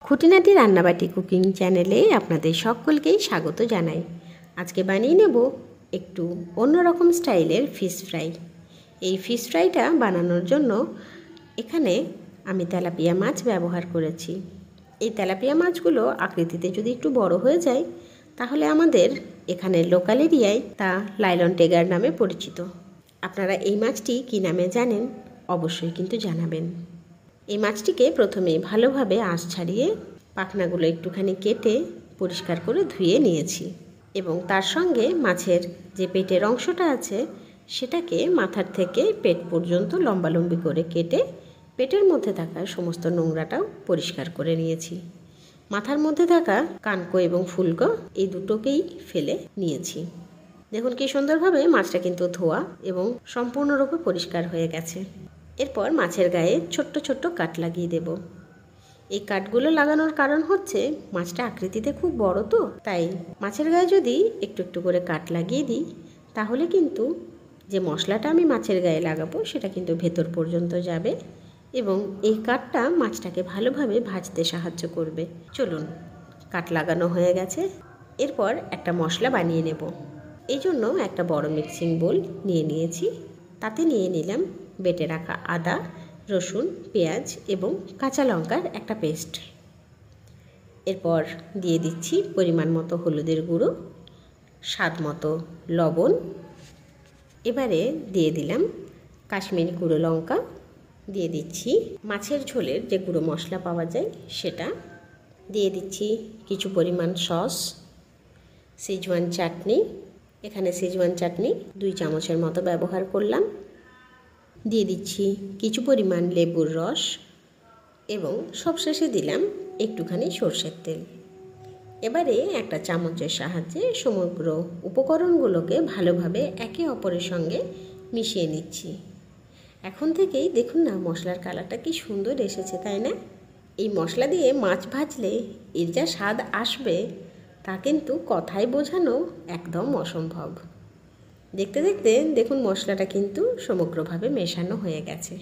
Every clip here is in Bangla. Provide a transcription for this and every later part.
খুঁটিনাটি রান্নাবাটি কুকিং চ্যানেলে আপনাদের সকলকেই স্বাগত জানাই। আজকে বানিয়ে নেব একটু অন্যরকম স্টাইলের ফিশ ফ্রাই। এই ফিশ ফ্রাইটা বানানোর জন্য এখানে আমি তেলাপিয়া মাছ ব্যবহার করেছি। এই তেলাপিয়া মাছগুলো আকৃতিতে যদি একটু বড় হয়ে যায় তাহলে আমাদের এখানে লোকাল এরিয়ায় তা লাইলন টাইগার নামে পরিচিত। আপনারা এই মাছটি কী নামে জানেন অবশ্যই কিন্তু জানাবেন। এই মাছটিকে প্রথমে ভালোভাবে আঁশ ছাড়িয়ে পাখনাগুলো একটুখানি কেটে পরিষ্কার করে ধুয়ে নিয়েছি এবং তার সঙ্গে মাছের যে পেটের অংশটা আছে সেটাকে মাথার থেকে পেট পর্যন্ত লম্বালম্বি করে কেটে পেটের মধ্যে থাকা সমস্ত নোংরাটাও পরিষ্কার করে নিয়েছি। মাথার মধ্যে থাকা কানকো এবং ফুলকো এই দুটোকেই ফেলে নিয়েছি। দেখুন কি সুন্দরভাবে মাছটা কিন্তু ধোয়া এবং সম্পূর্ণরূপে পরিষ্কার হয়ে গেছে। এরপর মাছের গায়ে ছোট্ট ছোট্ট কাট লাগিয়ে দেব। এই কাটগুলো লাগানোর কারণ হচ্ছে মাছটা আকৃতিতে খুব বড়, তো তাই মাছের গায়ে যদি একটু একটু করে কাট লাগিয়ে দিই তাহলে কিন্তু যে মশলাটা আমি মাছের গায়ে লাগাবো সেটা কিন্তু ভেতর পর্যন্ত যাবে এবং এই কাটটা মাছটাকে ভালোভাবে ভাজতে সাহায্য করবে। চলুন, কাট লাগানো হয়ে গেছে। এরপর একটা মশলা বানিয়ে নেব। এই জন্য একটা বড় মিক্সিং বোল নিয়ে নিয়েছি। তাতে নিয়ে নিলাম বেটে রাখা আদা, রসুন, পেঁয়াজ এবং কাঁচা লঙ্কার একটা পেস্ট। এরপর দিয়ে দিচ্ছি পরিমাণ মতো হলুদের গুঁড়ো, স্বাদ মতো লবণ। এবারে দিয়ে দিলাম কাশ্মীরি গুঁড়ো লঙ্কা, দিয়ে দিচ্ছি মাছের ঝোলের যে গুঁড়ো মশলা পাওয়া যায় সেটা, দিয়ে দিচ্ছি কিছু পরিমাণ সস, সিজওয়ান চাটনি। এখানে সিজওয়ান চাটনি 2 চামচের মতো ব্যবহার করলাম। দিয়ে দিচ্ছি কিছু পরিমাণ লেবুর রস এবং সবশেষে দিলাম একটুখানি সরষের তেল। এবারে একটা চামচের সাহায্যে সমগ্র উপকরণগুলোকে ভালোভাবে একে অপরের সঙ্গে মিশিয়ে নিচ্ছি। এখন থেকেই দেখুন না মশলার কালারটা কি সুন্দর এসেছে, তাই না? এই মশলা দিয়ে মাছ ভাজলে এর যা স্বাদ আসবে তা কিন্তু কথায় বোঝানো একদম অসম্ভব। দেখতে দেখতে দেখুন মশলাটা কিন্তু সমগ্রভাবে মেশানো হয়ে গেছে।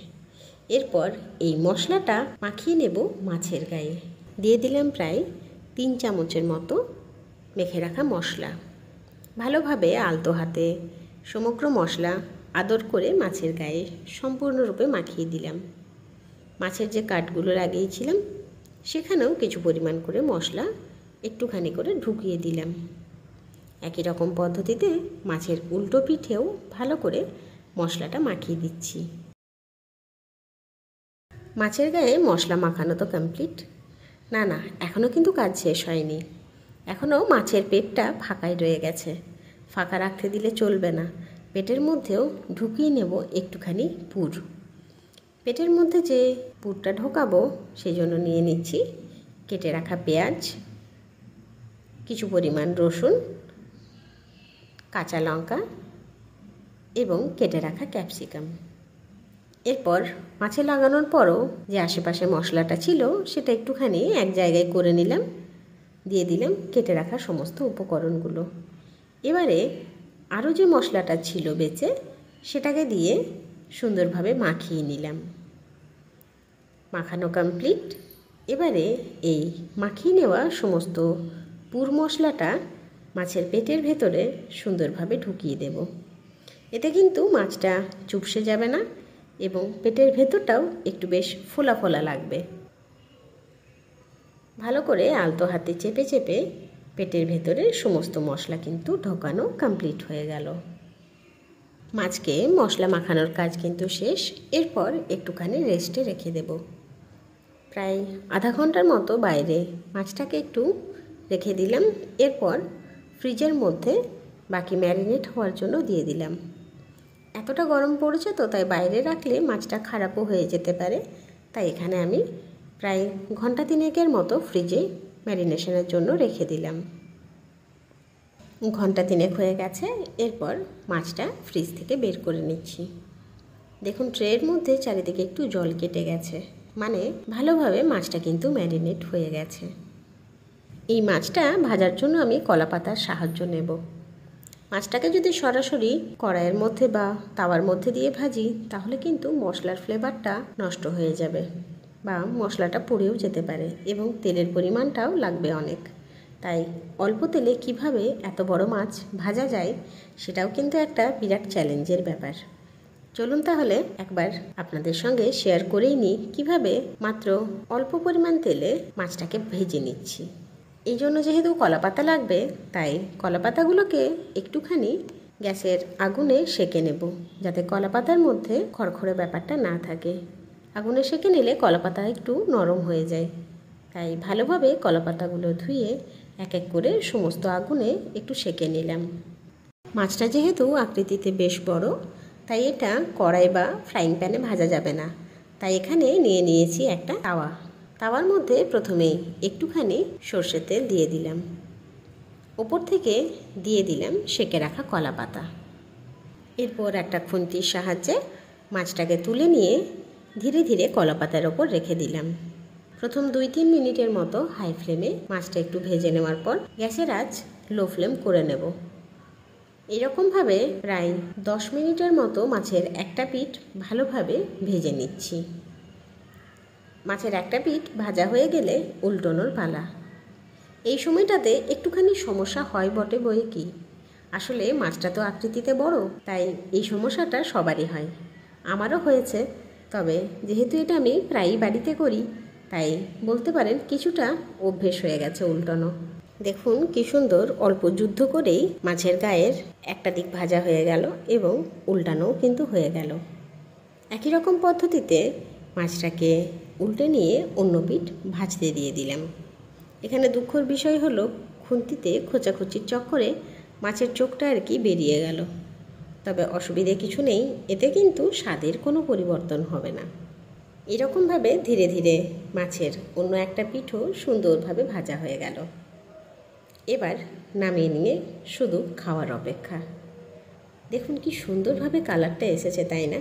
এরপর এই মশলাটা মাখিয়ে নেব মাছের গায়ে। দিয়ে দিলাম প্রায় 3 চামচের মতো মেখে রাখা মশলা। ভালোভাবে আলতো হাতে সমগ্র মশলা আদর করে মাছের গায়ে সম্পূর্ণরূপে মাখিয়ে দিলাম। মাছের যে কাটগুলো লাগিয়েছিলাম সেখানেও কিছু পরিমাণ করে মশলা একটুখানি করে ঢুকিয়ে দিলাম। একই রকম পদ্ধতিতে মাছের উল্টো পিঠেও ভালো করে মশলাটা মাখিয়ে দিচ্ছি। মাছের গায়ে মশলা মাখানো তো কমপ্লিট। না, এখনও কিন্তু কাজ শেষ হয়নি। এখনও মাছের পেটটা ফাঁকাই রয়ে গেছে। ফাঁকা রাখতে দিলে চলবে না। পেটের মধ্যেও ঢুকিয়ে নেব একটুখানি পুর। পেটের মধ্যে যে পুরটা ঢোকাবো সেই জন্য নিয়ে নিচ্ছি কেটে রাখা পেঁয়াজ, কিছু পরিমাণ রসুন, কাঁচা লঙ্কা এবং কেটে রাখা ক্যাপসিকাম। এরপর মাছে লাগানোর পরও যে আশেপাশে মশলাটা ছিল সেটা একটুখানি এক জায়গায় করে নিলাম। দিয়ে দিলাম কেটে রাখা সমস্ত উপকরণগুলো। এবারে আরও যে মশলাটা ছিল বেঁচে সেটাকে দিয়ে সুন্দরভাবে মাখিয়ে নিলাম। মাখানো কমপ্লিট। এবারে এই মাখিয়ে নেওয়া সমস্ত পুর মশলাটা মাছের পেটের ভেতরে সুন্দরভাবে ঢুকিয়ে দেব। এতে কিন্তু মাছটা চুপসে যাবে না এবং পেটের ভেতরটাও একটু বেশ ফোলা ফোলা লাগবে। ভালো করে আলতো হাতে চেপে চেপে পেটের ভেতরে সমস্ত মশলা কিন্তু ঢোকানো কমপ্লিট হয়ে গেল। মাছকে মশলা মাখানোর কাজ কিন্তু শেষ। এরপর একটুখানি রেস্টে রেখে দেব। প্রায় আধা ঘন্টার মতো বাইরে মাছটাকে একটু রেখে দিলাম। এরপর ফ্রিজের মধ্যে বাকি ম্যারিনেট হওয়ার জন্য দিয়ে দিলাম। এতটা গরম পড়েছে তো তাই বাইরে রাখলে মাছটা খারাপও হয়ে যেতে পারে, তাই এখানে আমি প্রায় ঘন্টা 3 মতো ফ্রিজে ম্যারিনেশনের জন্য রেখে দিলাম। ঘন্টা 3 হয়ে গেছে। এরপর মাছটা ফ্রিজ থেকে বের করে নিচ্ছি। দেখুন ট্রের মধ্যে চারিদিকে একটু জল কেটে গেছে, মানে ভালোভাবে মাছটা কিন্তু ম্যারিনেট হয়ে গেছে। এই মাছটা ভাজার জন্য আমি কলা পাতার সাহায্য নেব। মাছটাকে যদি সরাসরি কড়াইয়ের মধ্যে বা তাওয়ার মধ্যে দিয়ে ভাজি তাহলে কিন্তু মশলার ফ্লেভারটা নষ্ট হয়ে যাবে। বা মশলাটা পুড়েও যেতে পারে এবং তেলের পরিমাণটাও লাগবে অনেক। তাই অল্প তেলে কিভাবে এত বড় মাছ ভাজা যায় সেটাও কিন্তু একটা বিরাট চ্যালেঞ্জের ব্যাপার। চলুন তাহলে একবার আপনাদের সঙ্গে শেয়ার করেই নিই কীভাবে মাত্র অল্প পরিমাণ তেলে মাছটাকে ভেজে নিচ্ছি। এই জন্য যেহেতু কলাপাতা লাগবে, তাই কলাপাতাগুলোকে একটুখানি গ্যাসের আগুনে সেঁকে নেব, যাতে কলাপাতার মধ্যে খড়খড়ে ব্যাপারটা না থাকে। আগুনে সেঁকে নিলে কলাপাতা একটু নরম হয়ে যায়। তাই ভালোভাবে কলাপাতাগুলো ধুয়ে এক এক করে সমস্ত আগুনে একটু সেঁকে নিলাম। মাছটা যেহেতু আকৃতিতে বেশ বড়, তাই এটা কড়াই বা ফ্রাইং প্যানে ভাজা যাবে না। তাই এখানে নিয়ে নিয়েছি একটা তাওয়া। তাওয়ার মধ্যে প্রথমেই একটুখানি সর্ষের তেল দিয়ে দিলাম, ওপর থেকে দিয়ে দিলাম সেঁকে রাখা কলাপাতা। এরপর একটা খুন্তির সাহায্যে মাছটাকে তুলে নিয়ে ধীরে ধীরে কলাপাতার ওপর রেখে দিলাম। প্রথম 2-3 মিনিটের মতো হাই ফ্লেমে মাছটা একটু ভেজে নেওয়ার পর গ্যাসের আঁচ লো ফ্লেম করে নেব। এরকমভাবে প্রায় 10 মিনিটের মতো মাছের একটা পিঠ ভালোভাবে ভেজে নিচ্ছি। মাছের একটা পিঠ ভাজা হয়ে গেলে উল্টোনোর পালা। এই সময়টাতে একটুখানি সমস্যা হয় বটে বই কি, আসলে মাছটা তো আকৃতিতে বড়, তাই এই সমস্যাটা সবারই হয়, আমারও হয়েছে। তবে যেহেতু এটা আমি প্রায়ই বাড়িতে করি, তাই বলতে পারেন কিছুটা অভ্যেস হয়ে গেছে উল্টানো। দেখুন কি সুন্দর অল্প যুদ্ধ করেই মাছের গায়ের একটা দিক ভাজা হয়ে গেল এবং উল্টানোও কিন্তু হয়ে গেল। একই রকম পদ্ধতিতে মাছটাকে উল্টে নিয়ে অন্য পিঠ ভাজতে দিয়ে দিলাম। এখানে দুঃখের বিষয় হলো খুন্তিতে খোঁচাখুচির চক্করে মাছের চোখটা আর কি বেরিয়ে গেল। তবে অসুবিধে কিছু নেই, এতে কিন্তু স্বাদের কোনো পরিবর্তন হবে না। এরকমভাবে ধীরে ধীরে মাছের অন্য একটা পিঠও সুন্দরভাবে ভাজা হয়ে গেল। এবার নামিয়ে নিয়ে শুধু খাওয়ার অপেক্ষা। দেখুন কি সুন্দরভাবে কালারটা এসেছে, তাই না?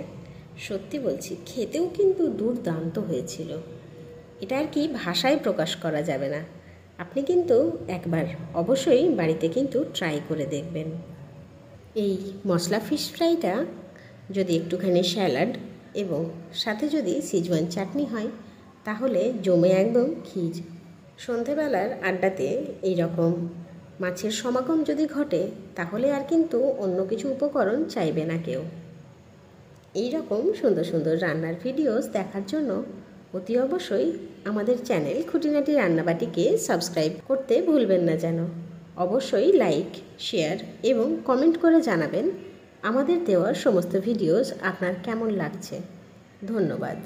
সত্যি বলছি, খেতেও কিন্তু দুর্দান্ত হয়েছিল। এটা আর কি ভাষায় প্রকাশ করা যাবে না। আপনি কিন্তু একবার অবশ্যই বাড়িতে কিন্তু ট্রাই করে দেখবেন। এই মশলা ফিশ ফ্রাইটা যদি একটুখানি স্যালাড এবং সাথে যদি সিজওয়ান চাটনি হয়, তাহলে জমে একদম খিজ। সন্ধেবেলার আড্ডাতে এই রকম মাছের সমাগম যদি ঘটে, তাহলে আর কিন্তু অন্য কিছু উপকরণ চাইবে না কেউ। এই রকম সুন্দর সুন্দর রান্নার ভিডিওস দেখার জন্য অতি অবশ্যই আমাদের চ্যানেল খুঁটিনাটি রান্নাবাটিকে সাবস্ক্রাইব করতে ভুলবেন না যেন। অবশ্যই লাইক, শেয়ার এবং কমেন্ট করে জানাবেন আমাদের দেওয়ার সমস্ত ভিডিওস আপনার কেমন লাগছে। ধন্যবাদ।